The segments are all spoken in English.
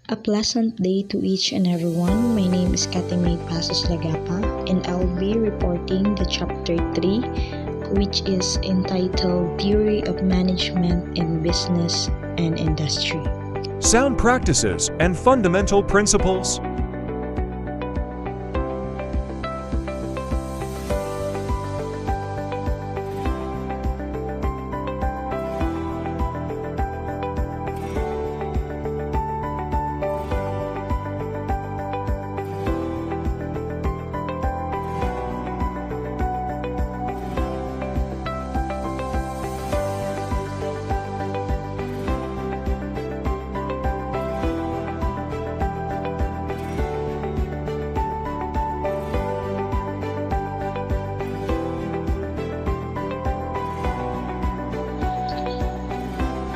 A pleasant day to each and everyone. My name is Katimay Pasos Lagapa and I'll be reporting the chapter 3, which is entitled Theory of Management in Business and Industry. Sound practices and fundamental principles.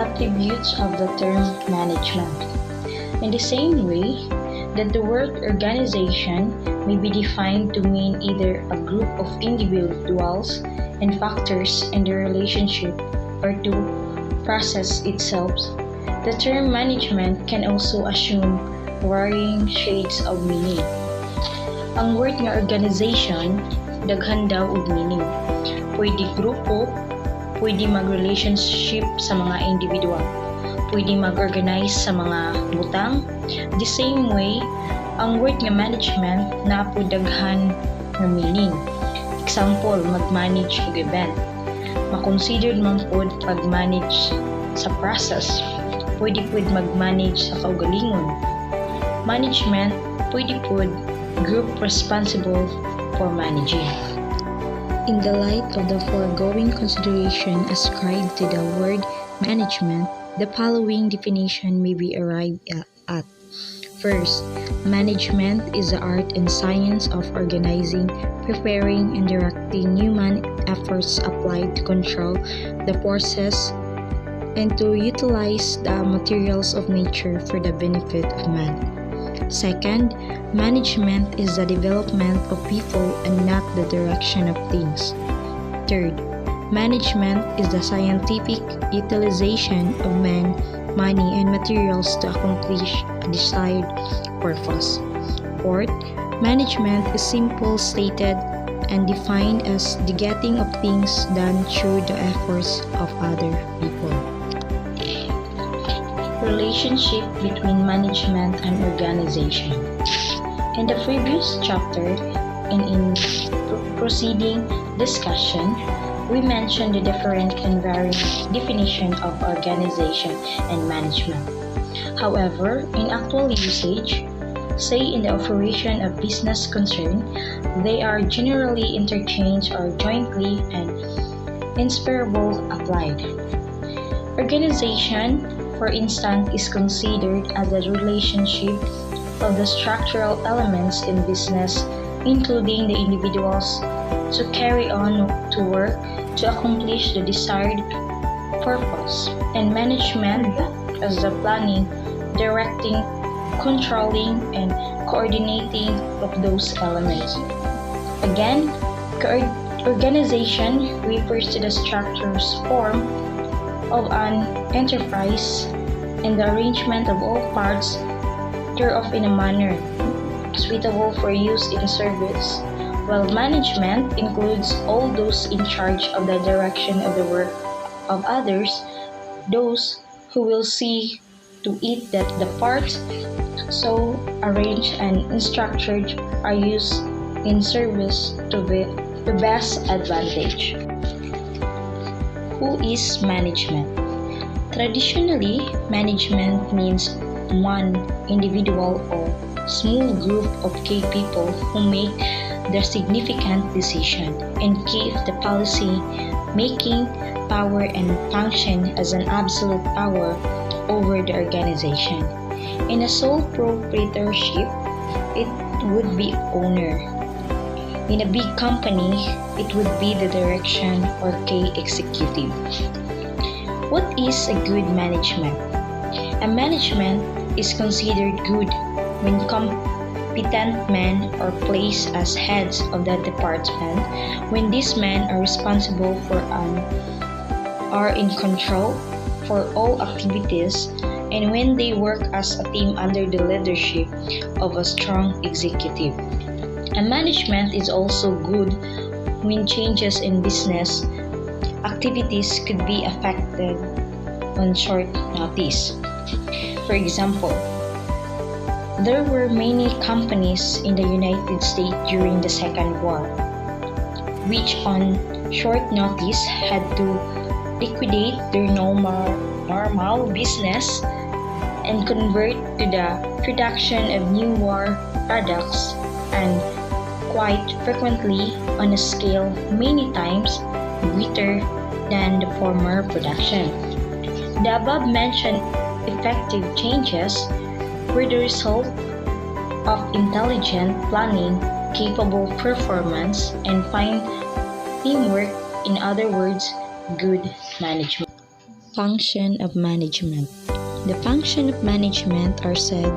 Attributes of the term management. In the same way that the word organization may be defined to mean either a group of individuals and factors in the relationship or to process itself, the term management can also assume varying shades of meaning. Ang word nga organization, daghan daw og meaning. Pwede grupo, pwede mag-relationship sa mga individual, pwede mag-organize sa mga butang. The same way, ang word nga management na po daghan nga meaning. Example, mag-manage og event. Ma-considered man po pag-manage sa process. Pwede po mag-manage sa kaugalingon. Management, pwede po group responsible for managing. In the light of the foregoing consideration ascribed to the word management, the following definition may be arrived at. First, management is the art and science of organizing, preparing, and directing human efforts applied to control the forces and to utilize the materials of nature for the benefit of man. Second, management is the development of people and not the direction of things. Third, management is the scientific utilization of men, money, and materials to accomplish a desired purpose. Fourth, management is simple stated and defined as the getting of things done through the efforts of other people. Relationship between management and organization. In the previous chapter and in preceding discussion, we mentioned the different and varying definition of organization and management. However, in actual usage, say in the operation of business concern, they are generally interchanged or jointly and inseparable applied. Organization, for instance, is considered as a relationship of the structural elements in business, including the individuals, to carry on to work to accomplish the desired purpose, and management as the planning, directing, controlling, and coordinating of those elements. Again, organization refers to the structure's form of an enterprise and the arrangement of all parts thereof in a manner suitable for use in service, while management includes all those in charge of the direction of the work of others, those who will see to it that the parts so arranged and structured are used in service to the best advantage. Who is management? Traditionally, management means one individual or small group of key people who make the significant decision and give the policy making power and function as an absolute power over the organization. In a sole proprietorship, it would be owner. In a big company, it would be the direction or key executive. What is a good management? A management is considered good when competent men are placed as heads of the department, when these men are responsible for and are in control for all activities and when they work as a team under the leadership of a strong executive. And management is also good when changes in business activities could be affected on short notice. For example, there were many companies in the United States during the Second War, which on short notice had to liquidate their normal business and convert to the production of new war products, and quite frequently on a scale many times greater than the former production. The above-mentioned effective changes were the result of intelligent planning, capable performance, and fine teamwork, in other words, good management. Function of management. The function of management are said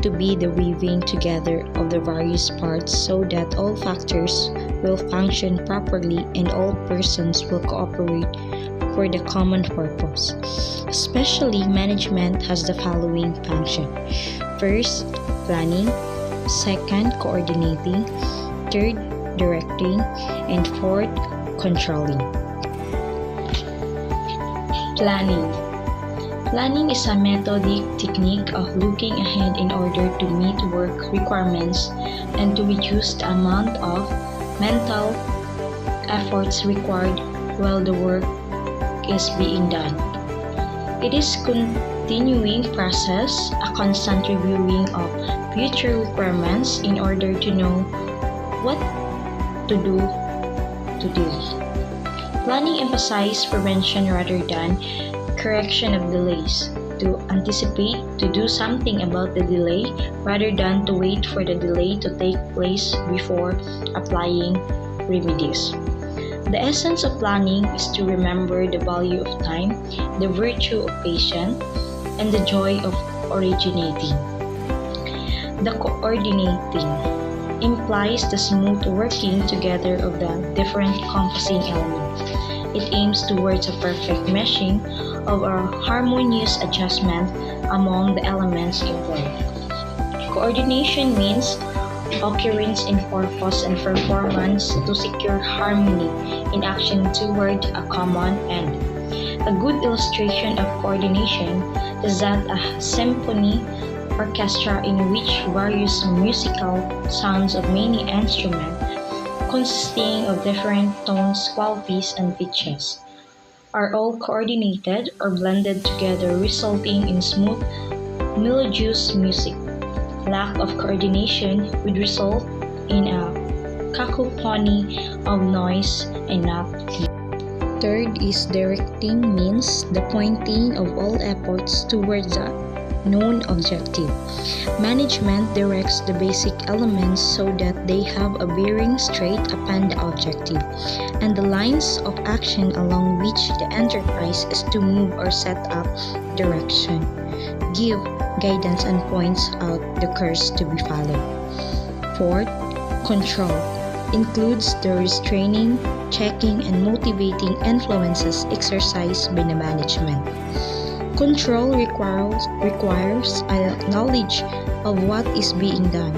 to be the weaving together of the various parts so that all factors will function properly and all persons will cooperate for the common purpose. Especially, management has the following function. First, planning. Second, coordinating. Third, directing. And fourth, controlling. Planning. Planning is a methodic technique of looking ahead in order to meet work requirements and to reduce the amount of mental efforts required while the work is being done. It is continuing process, a constant reviewing of future requirements in order to know what to do today. Planning emphasizes prevention rather than correction of delays, to anticipate, to do something about the delay rather than to wait for the delay to take place before applying remedies. The essence of planning is to remember the value of time, the virtue of patience, and the joy of originating. The coordinating implies the smooth working together of the different composing elements. It aims towards a perfect meshing of a harmonious adjustment among the elements involved. Coordination means occurrence in purpose and performance to secure harmony in action toward a common end. A good illustration of coordination is that a symphony orchestra in which various musical sounds of many instruments consisting of different tones, qualities, and pitches are all coordinated or blended together, resulting in smooth, melodious music. Lack of coordination would result in a cacophony of noise and not music. Third is directing, means the pointing of all efforts towards a known objective. Management directs the basic elements so that they have a bearing straight upon the objective, and the lines of action along which the enterprise is to move or set up direction, give guidance, and points out the course to be followed. Fourth, control includes the restraining, checking, and motivating influences exercised by the management. Control requires a knowledge of what is being done,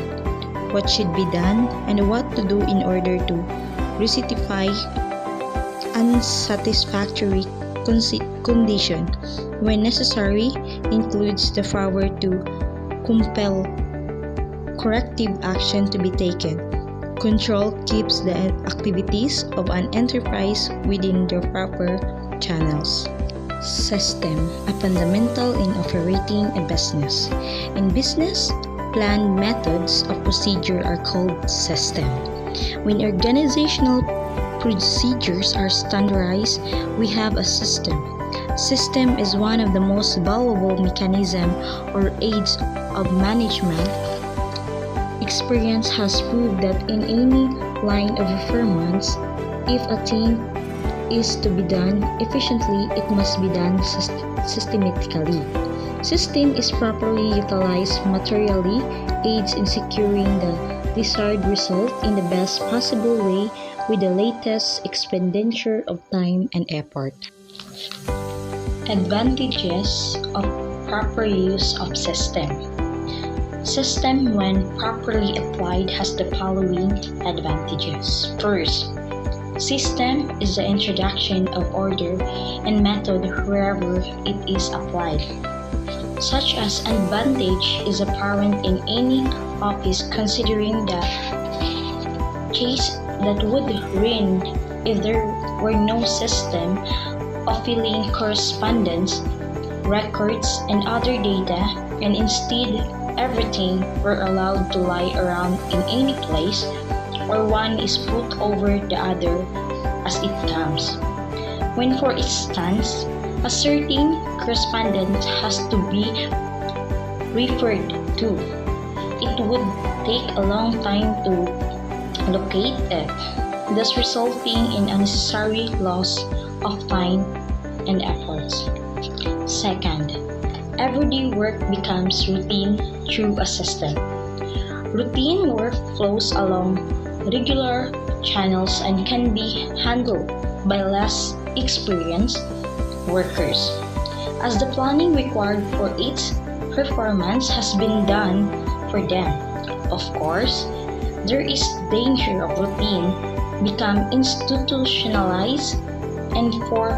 what should be done, and what to do in order to rectify unsatisfactory condition. When necessary, includes the power to compel corrective action to be taken. Control keeps the activities of an enterprise within their proper channels. System, a fundamental in operating a business. In business, planned methods of procedure are called system. When organizational procedures are standardized, we have a system. System is one of the most valuable mechanisms or aids of management. Experience has proved that in any line of performance, if a thing is to be done efficiently, it must be done systematically. System is properly utilized materially, aids in securing the desired result in the best possible way with the latest expenditure of time and effort. Advantages of proper use of system. System, when properly applied, has the following advantages. First, system is the introduction of order and method wherever it is applied. Such as advantage is apparent in any office, considering the case that would reign if there were no system of filling correspondence, records, and other data, and instead everything were allowed to lie around in any place, or one is put over the other as it comes. When, for instance, a certain correspondence has to be referred to, it would take a long time to locate it, thus resulting in unnecessary loss of time and efforts. Second, everyday work becomes routine through a system. Routine work flows along regular channels and can be handled by less experienced workers, as the planning required for its performance has been done for them. Of course, there is danger of routine become institutionalized and for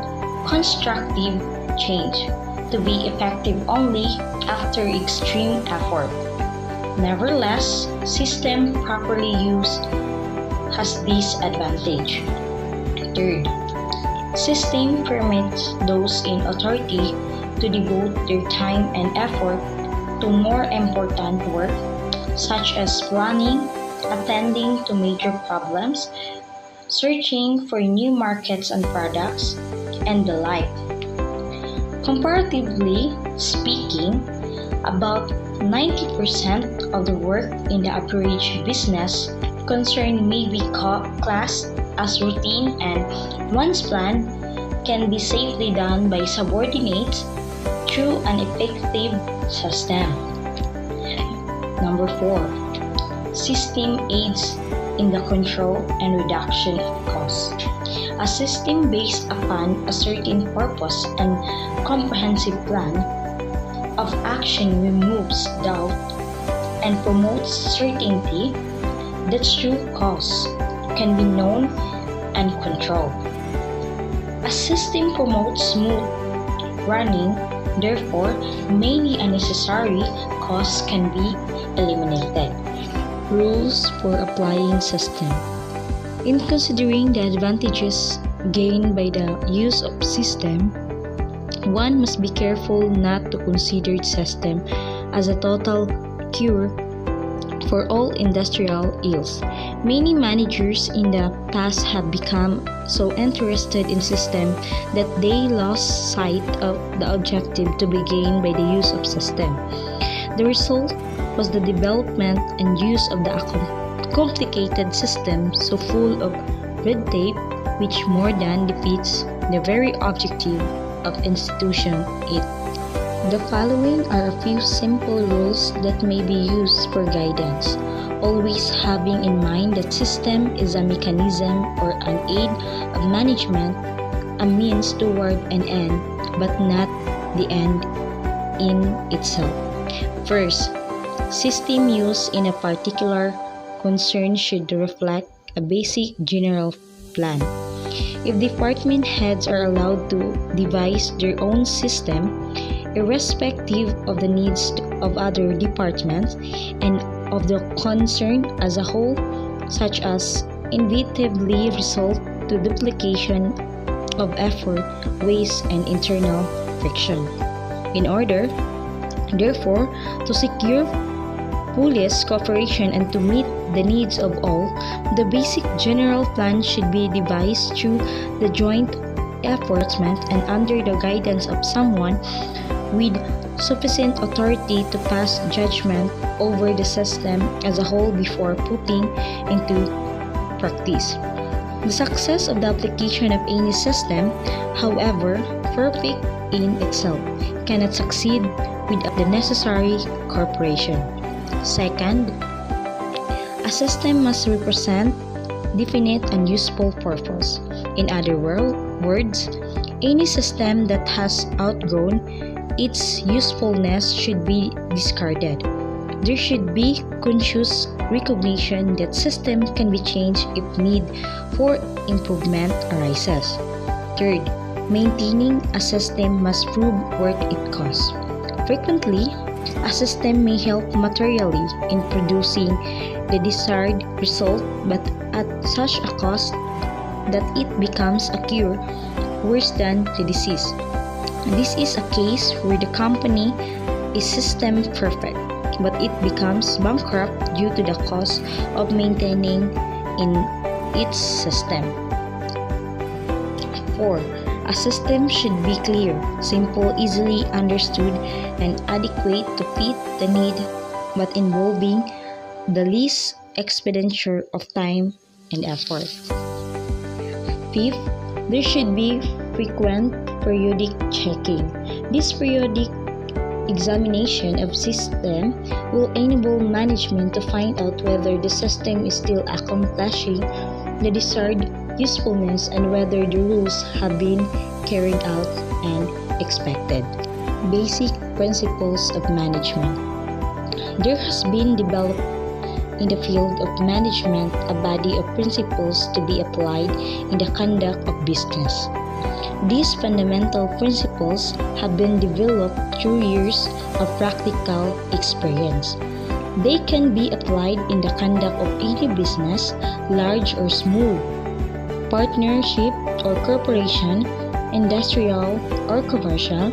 constructive change to be effective only after extreme effort. Nevertheless, system properly used has this advantage. Third, system permits those in authority to devote their time and effort to more important work, such as planning, attending to major problems, searching for new markets and products, and the like. Comparatively speaking, about 90% of the work in the average business concern may be classed as routine, and one's plan can be safely done by subordinates through an effective system. Number 4. System aids in the control and reduction of costs. A system based upon a certain purpose and comprehensive plan of action removes doubt and promotes certainty that true costs can be known and controlled. A system promotes smooth running, therefore many unnecessary costs can be eliminated. Rules for applying system. In considering the advantages gained by the use of system, one must be careful not to consider system as a total cure for all industrial ills. Many managers in the past have become so interested in system that they lost sight of the objective to be gained by the use of system. The result was the development and use of the complicated system so full of red tape, which more than defeats the very objective of institution it. The following are a few simple rules that may be used for guidance, always having in mind that system is a mechanism or an aid of management, a means toward an end, but not the end in itself. First, system use in a particular concern should reflect a basic general plan. If department heads are allowed to devise their own system, irrespective of the needs of other departments and of the concern as a whole, such as inevitably result to duplication of effort, waste, and internal friction. In order, therefore, to secure police cooperation and to meet the needs of all, the basic general plan should be devised through the joint efforts and under the guidance of someone with sufficient authority to pass judgment over the system as a whole before putting into practice. The success of the application of any system, however perfect in itself, cannot succeed without the necessary cooperation. Second, a system must represent definite and useful purpose. In other words, any system that has outgrown its usefulness should be discarded. There should be conscious recognition that system can be changed if need for improvement arises. Third, maintaining a system must prove what it costs. Frequently, a system may help materially in producing the desired result, but at such a cost that it becomes a cure worse than the disease. This is a case where the company is system perfect, but it becomes bankrupt due to the cost of maintaining in its system. 4. A system should be clear, simple, easily understood, and adequate to fit the need, but involving the least expenditure of time and effort. 5th, there should be frequent periodic checking. This periodic examination of system will enable management to find out whether the system is still accomplishing the desired usefulness and whether the rules have been carried out and expected. Basic principles of management. There has been developed in the field of management a body of principles to be applied in the conduct of business. These fundamental principles have been developed through years of practical experience. They can be applied in the conduct of any business, large or small, partnership or corporation, industrial or commercial,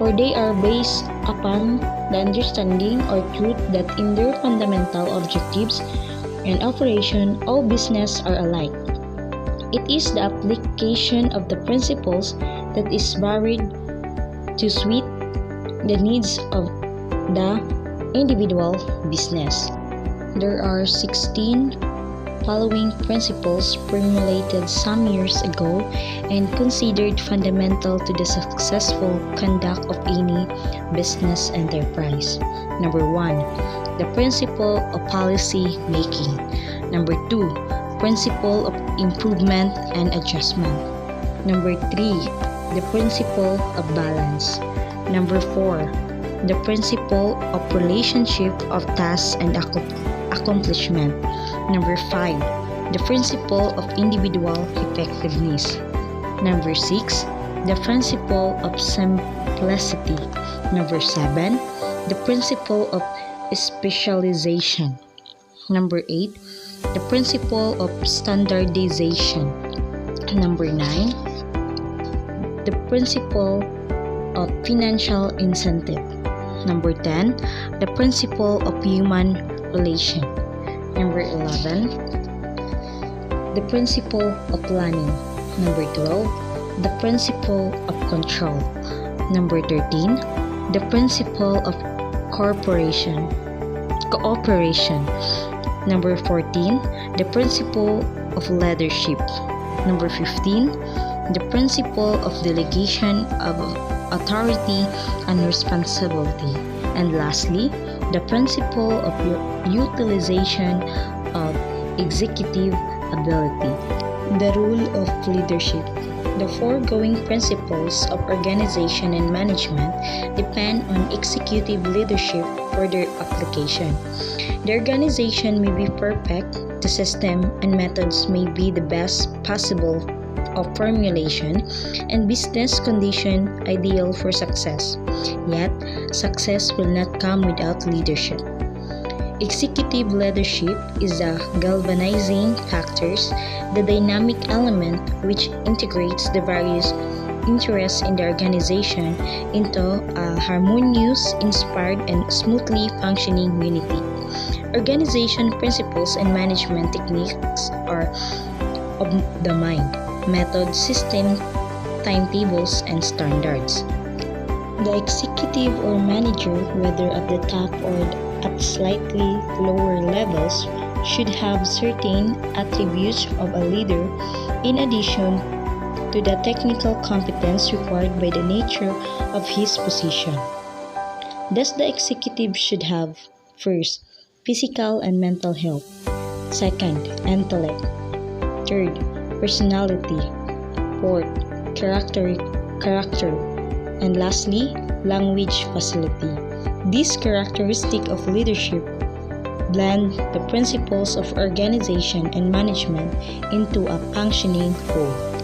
or they are based upon the understanding or truth that in their fundamental objectives and operation all business are alike. It is the application of the principles that is varied to suit the needs of the individual business. There are 16 following principles formulated some years ago and considered fundamental to the successful conduct of any business enterprise. Number 1, the principle of policy making. Number 2, principle of improvement and adjustment. Number 3, the principle of balance. Number 4, the principle of relationship of tasks and accomplishment. Number 5, the principle of individual effectiveness. Number 6, the principle of simplicity. Number 7, the principle of specialization. Number 8, the principle of standardization. Number 9, the principle of financial incentive. Number 10, the principle of human relation. Number 11, the principle of planning. Number 12, the principle of control. Number 13, the principle of cooperation. Number 14, the principle of leadership. Number 15, the principle of delegation of authority and responsibility. And lastly, the principle of utilization of executive ability. The rule of leadership. The foregoing principles of organization and management depend on executive leadership for their application. The organization may be perfect, the system and methods may be the best possible of formulation, and business condition ideal for success. Yet, success will not come without leadership. Executive leadership is the galvanizing factors, the dynamic element which integrates the various interests in the organization into a harmonious, inspired, and smoothly functioning unity. Organization principles and management techniques are of the mind, method, system, timetables, and standards. The executive or manager, whether at the top or at slightly lower levels, should have certain attributes of a leader in addition to the technical competence required by the nature of his position. Thus, the executive should have, first, physical and mental health, second, intellect, third, personality, fourth, character, and lastly, language facility. This characteristic of leadership blend the principles of organization and management into a functioning whole.